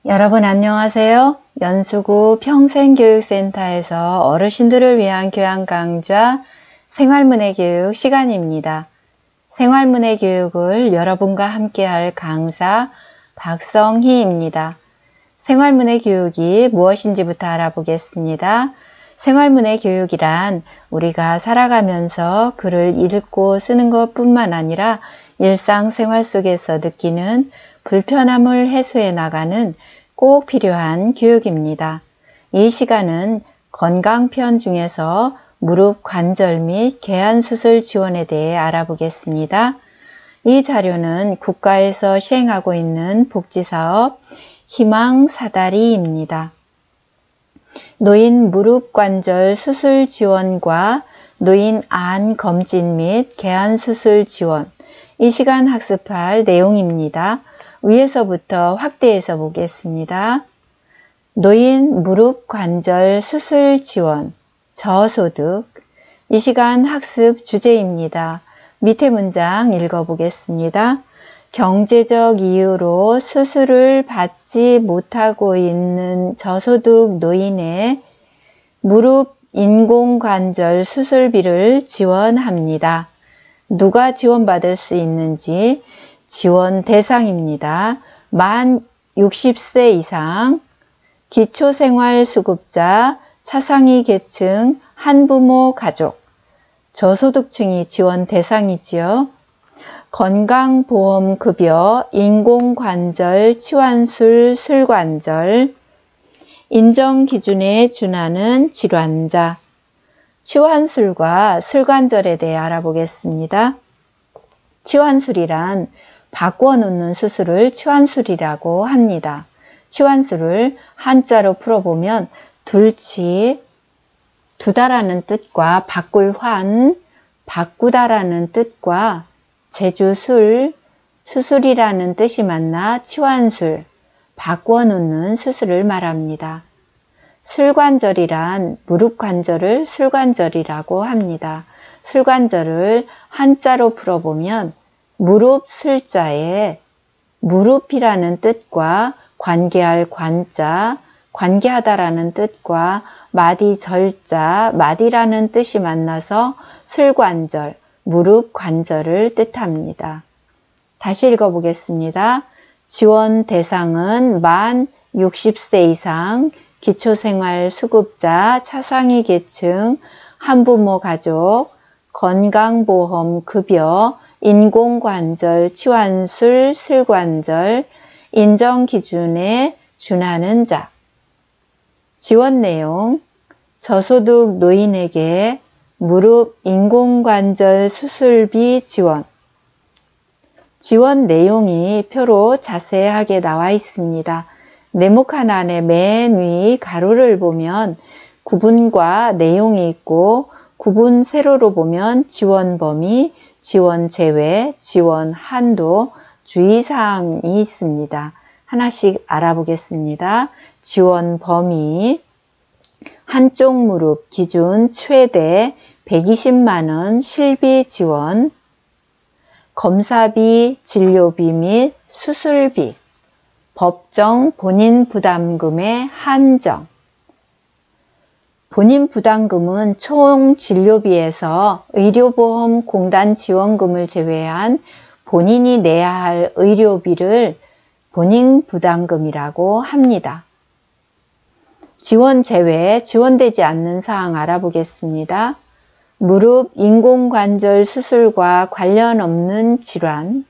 여러분 안녕하세요. 연수구 평생교육센터에서 어르신들을 위한 교양 강좌 생활문해 교육 시간입니다. 생활문해 교육을 여러분과 함께할 강사 박성희입니다. 생활문해 교육이 무엇인지부터 알아보겠습니다. 생활문해 교육이란 우리가 살아가면서 글을 읽고 쓰는 것뿐만 아니라 일상생활 속에서 느끼는 불편함을 해소해 나가는 꼭 필요한 교육입니다. 이 시간은 건강편 중에서 무릎 관절 및 개안수술 지원에 대해 알아보겠습니다. 이 자료는 국가에서 시행하고 있는 복지사업 희망사다리입니다. 노인 무릎 관절 수술 지원과 노인 안 검진 및 개안 수술 지원, 이 시간 학습할 내용입니다. 위에서부터 확대해서 보겠습니다. 노인 무릎 관절 수술 지원, 저소득, 이 시간 학습 주제입니다. 밑에 문장 읽어보겠습니다. 경제적 이유로 수술을 받지 못하고 있는 저소득 노인의 무릎 인공관절 수술비를 지원합니다. 누가 지원받을 수 있는지 지원 대상입니다. 만 60세 이상, 기초생활수급자, 차상위 계층, 한부모 가족, 저소득층이 지원 대상이지요. 건강보험급여, 인공관절, 치환술, 슬관절, 인정기준에 준하는 질환자, 치환술과 슬관절에 대해 알아보겠습니다. 치환술이란 바꿔놓는 수술을 치환술이라고 합니다. 치환술을 한자로 풀어보면 둘치, 두다라는 뜻과 바꿀 환, 바꾸다라는 뜻과 제주술, 수술이라는 뜻이 만나 치환술, 바꿔놓는 수술을 말합니다. 슬관절이란 무릎 관절을 슬관절이라고 합니다. 슬관절을 한자로 풀어보면 무릎 슬자에 무릎이라는 뜻과 관계할 관자, 관계하다라는 뜻과 마디 절자, 마디라는 뜻이 만나서 슬관절, 무릎 관절을 뜻합니다. 다시 읽어보겠습니다. 지원 대상은 만 60세 이상, 기초생활수급자, 차상위 계층, 한부모 가족, 건강보험 급여, 인공관절, 치환술, 슬관절, 인정기준에 준하는 자. 지원 내용, 저소득 노인에게 무릎 인공관절 수술비 지원. 지원 내용이 표로 자세하게 나와 있습니다. 네모칸 안에 맨 위 가로를 보면 구분과 내용이 있고 구분 세로로 보면 지원 범위, 지원 제외, 지원 한도, 주의사항이 있습니다. 하나씩 알아보겠습니다. 지원 범위, 한쪽 무릎 기준 최대 120만원 실비 지원, 검사비, 진료비 및 수술비, 법정 본인 부담금의 한정. 본인 부담금은 총 진료비에서 의료보험공단 지원금을 제외한 본인이 내야 할 의료비를 본인 부담금이라고 합니다. 지원 제외, 지원되지 않는 사항 알아보겠습니다. 무릎 인공관절 수술과 관련 없는 질환,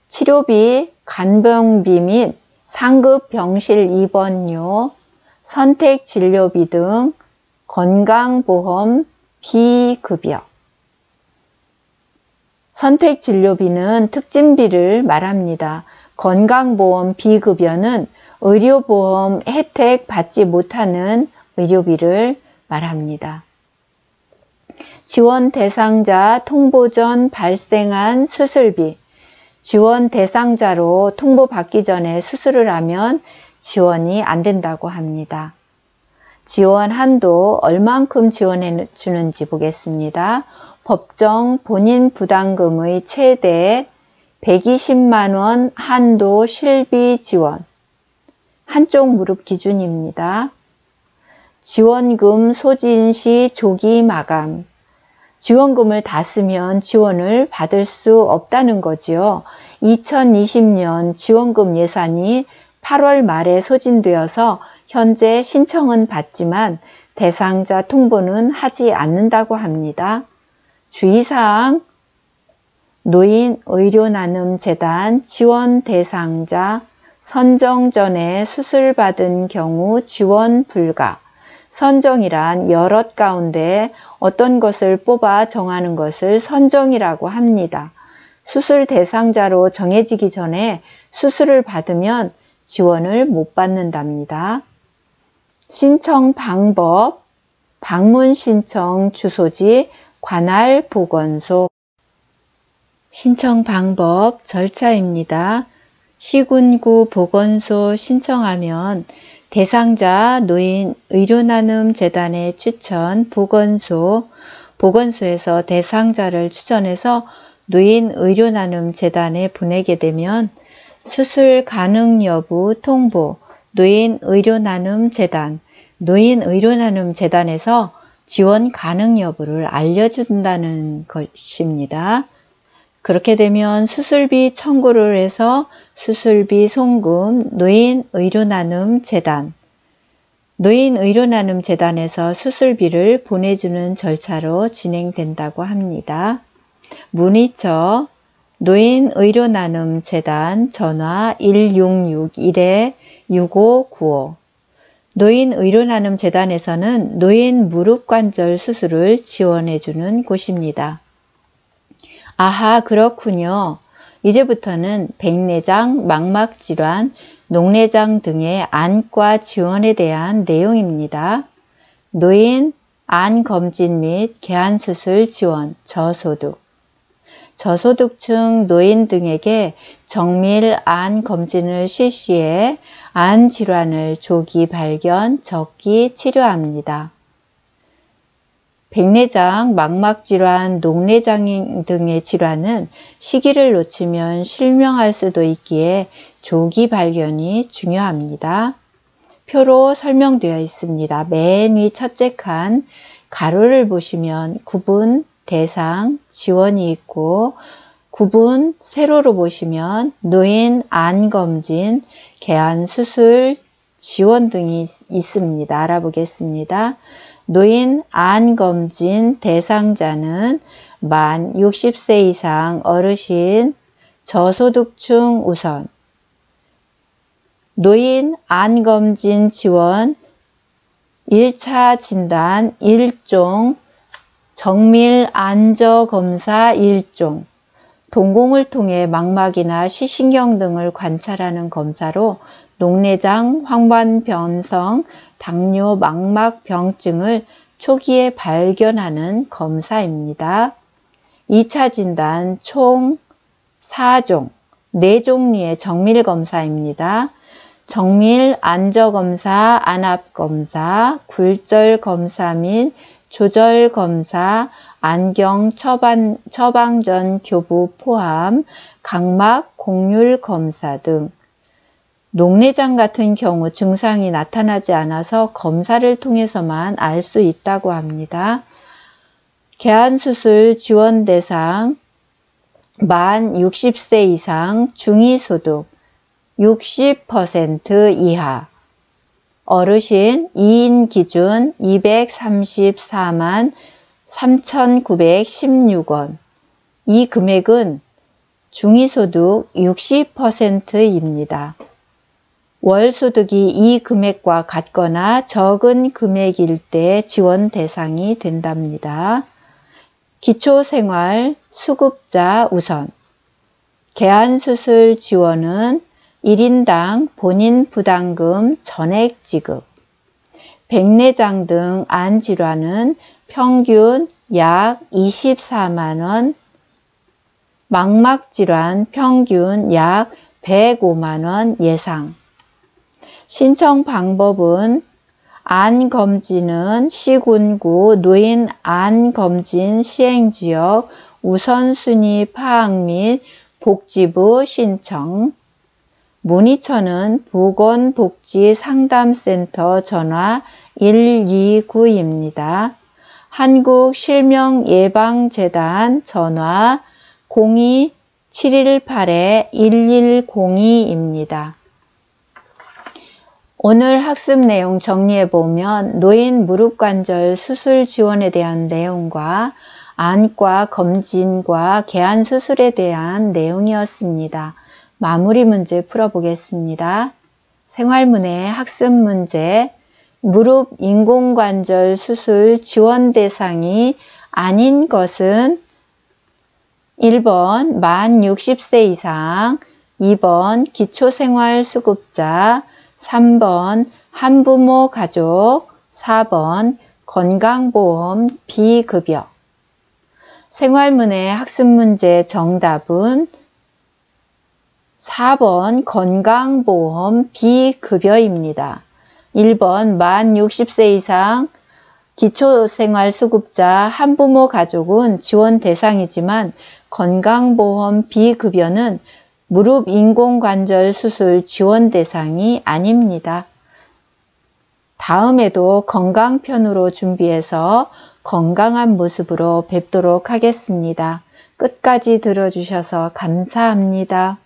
치료비, 간병비 및 상급 병실 입원료, 선택진료비 등 건강보험 비급여. 선택진료비는 특진비를 말합니다. 건강보험 비급여는 의료보험 혜택 받지 못하는 의료비를 말합니다. 지원 대상자 통보 전 발생한 수술비. 지원 대상자로 통보받기 전에 수술을 하면 지원이 안 된다고 합니다. 지원 한도 얼만큼 지원해 주는지 보겠습니다. 법정 본인 부담금의 최대 120만원 한도 실비 지원, 한쪽 무릎 기준입니다. 지원금 소진 시 조기 마감. 지원금을 다 쓰면 지원을 받을 수 없다는 거지요. 2020년 지원금 예산이 8월 말에 소진되어서 현재 신청은 받지만 대상자 통보는 하지 않는다고 합니다. 주의사항, 노인의료나눔재단 지원 대상자 선정 전에 수술받은 경우 지원 불가. 선정이란 여럿 가운데 어떤 것을 뽑아 정하는 것을 선정이라고 합니다. 수술 대상자로 정해지기 전에 수술을 받으면 지원을 못 받는답니다. 신청 방법, 방문 신청 주소지 관할 보건소. 신청 방법 절차입니다. 시군구 보건소 신청하면 대상자 노인 의료나눔재단의 추천 보건소에서 대상자를 추천해서 노인 의료나눔재단에 보내게 되면 수술 가능 여부 통보, 노인의료나눔재단에서 지원 가능 여부를 알려준다는 것입니다. 그렇게 되면 수술비 청구를 해서 수술비 송금 노인의료나눔재단에서 수술비를 보내주는 절차로 진행된다고 합니다. 문의처 노인의료나눔재단 전화 1661-6595 노인의료나눔재단에서는 노인 무릎관절 수술을 지원해주는 곳입니다. 아하, 그렇군요. 이제부터는 백내장, 망막질환, 녹내장 등의 안과 지원에 대한 내용입니다. 노인 안검진 및 개안수술 지원, 저소득층 노인 등에게 정밀 안검진을 실시해 안질환을 조기 발견, 적기 치료합니다. 백내장, 망막질환, 녹내장 등의 질환은 시기를 놓치면 실명할 수도 있기에 조기 발견이 중요합니다. 표로 설명되어 있습니다. 맨 위 첫째 칸 가로를 보시면 구분, 대상, 지원이 있고 구분, 세로로 보시면 노인 안검진, 개안수술, 지원 등이 있습니다. 알아보겠습니다. 노인 안검진 대상자는 만 60세 이상 어르신, 저소득층 우선. 노인 안검진 지원 1차 진단 1종, 정밀 안저검사 1종, 동공을 통해 망막이나 시신경 등을 관찰하는 검사로 녹내장, 황반변성, 당뇨, 망막병증을 초기에 발견하는 검사입니다. 2차 진단 총 4종, 4종류의 정밀검사입니다. 정밀 안저검사, 안압검사, 굴절검사 및 조절검사, 안경 처방전 교부 포함, 각막 곡률검사 등 녹내장 같은 경우 증상이 나타나지 않아서 검사를 통해서만 알 수 있다고 합니다. 개안수술 지원 대상 만 60세 이상 중위소득 60% 이하 어르신 2인 기준 234만 3,916원. 이 금액은 중위소득 60%입니다. 월소득이 이 금액과 같거나 적은 금액일 때 지원 대상이 된답니다. 기초생활 수급자 우선. 개안수술 지원은 1인당 본인 부담금 전액 지급. 백내장 등 안질환은 평균 약 24만원, 망막질환 평균 약 105만원 예상. 신청 방법은 안검진은 시군구 노인 안검진 시행지역 우선순위 파악 및 복지부 신청, 문의처는 보건복지상담센터 전화 129입니다. 한국실명예방재단 전화 02-718-1102입니다. 오늘 학습 내용 정리해보면 노인 무릎관절 수술 지원에 대한 내용과 안과 검진과 개안 수술에 대한 내용이었습니다. 마무리 문제 풀어보겠습니다. 생활문의 학습 문제. 무릎 인공관절 수술 지원 대상이 아닌 것은 1번 만 60세 이상, 2번 기초생활수급자, 3번 한부모 가족, 4번 건강보험 비급여. 생활문의 학습 문제 정답은 4번 건강보험 비급여입니다. 1번 만 60세 이상 기초생활수급자 한부모 가족은 지원 대상이지만 건강보험 비급여는 무릎 인공관절 수술 지원 대상이 아닙니다. 다음에도 건강편으로 준비해서 건강한 모습으로 뵙도록 하겠습니다. 끝까지 들어주셔서 감사합니다.